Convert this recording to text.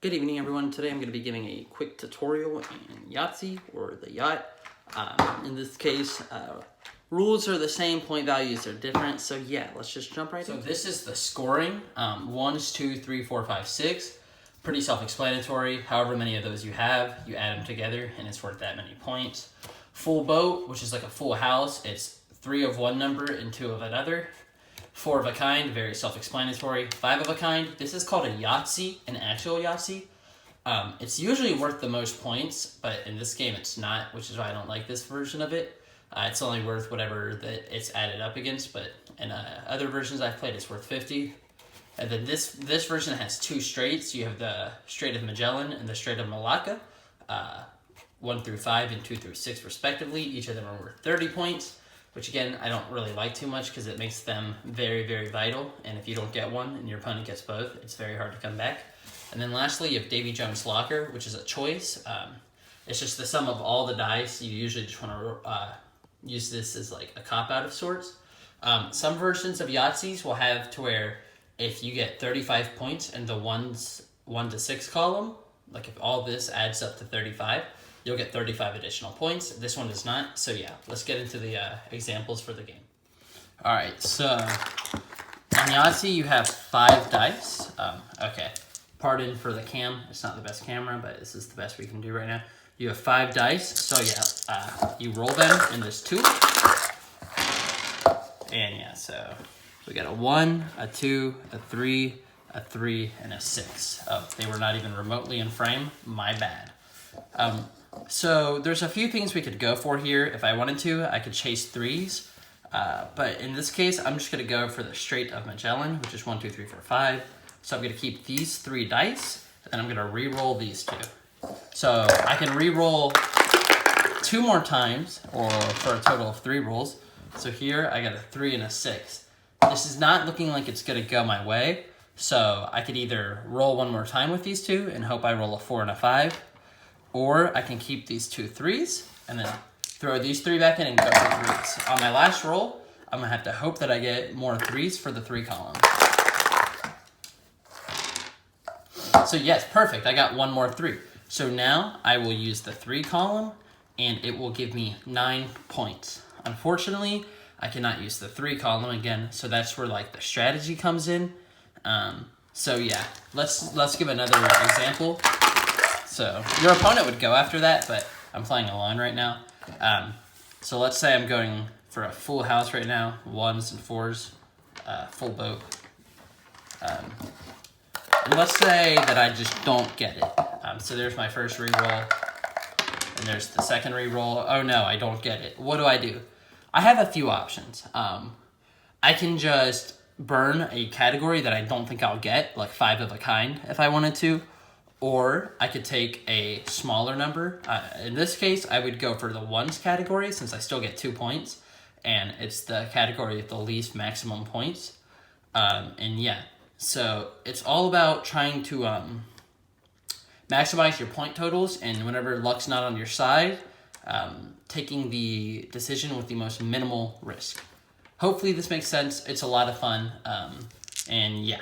Good evening, everyone. Today I'm going to be giving a quick tutorial in Yahtzee, or the yacht. In this case, rules are the same, point values are different. So yeah, let's just jump right in. So this is the scoring. 1, 2, 3, 4, 5, 6. Pretty self-explanatory. However many of those you have, you add them together and it's worth that many points. Full boat, which is like a full house. It's 3 of one number and 2 of another. 4 of a kind, very self-explanatory. 5 of a kind, this is called a Yahtzee, an actual Yahtzee. It's usually worth the most points, but in this game it's not, which is why I don't like this version of it. It's only worth whatever that it's added up against, but in other versions I've played, it's worth 50. And then this version has 2 straights. You have the Strait of Magellan and the Strait of Malacca, 1 through 5 and 2 through 6 respectively. Each of them are worth 30 points. Which again, I don't really like too much because it makes them very, very vital. And if you don't get one and your opponent gets both, it's very hard to come back. And then lastly, you have Davy Jones' Locker, which is a choice. It's just the sum of all the dice. You usually just want to use this as like a cop-out of sorts. Some versions of Yahtzees will have to where if you get 35 points in the 1 to 6 column, like if all this adds up to 35, you'll get 35 additional points. This one does not. So yeah, let's get into the examples for the game. All right, so on Yahtzee, you have 5 dice. Okay, pardon for the cam. It's not the best camera, but this is the best we can do right now. You have 5 dice. So yeah, you roll them in this 2. And yeah, so we got a 1, a 2, a 3, a 3, and a 6. Oh, they were not even remotely in frame. My bad. So there's a few things we could go for here. If I wanted to, I could chase 3s. But in this case, I'm just going to go for the Strait of Magellan, which is 1, 2, 3, 4, 5. So I'm going to keep these 3 dice, and then I'm going to re-roll these 2. So I can re-roll 2 more times, or for a total of 3 rolls. So here I got a 3 and a 6. This is not looking like it's going to go my way. So I could either roll 1 more time with these 2 and hope I roll a 4 and a 5. Or I can keep these 2 3s and then throw these 3 back in and go for 3s. On my last roll, I'm going to have to hope that I get more 3s for the 3 column. So yes, perfect. I got 1 more 3. So now I will use the 3 column and it will give me 9 points. Unfortunately, I cannot use the 3 column again. So that's where like the strategy comes in. So yeah, let's give another example. So your opponent would go after that, but I'm playing alone right now. So let's say I'm going for a full house right now, 1s and 4s, full boat. And let's say that I just don't get it. So there's my first reroll, and there's the second reroll. Oh no, I don't get it. What do? I have a few options. I can just burn a category that I don't think I'll get, like 5 of a kind if I wanted to. Or I could take a smaller number. In this case, I would go for the 1s category since I still get 2 points. And it's the category with the least maximum points. And yeah, so it's all about trying to maximize your point totals. And whenever luck's not on your side, taking the decision with the most minimal risk. Hopefully this makes sense. It's a lot of fun. And yeah.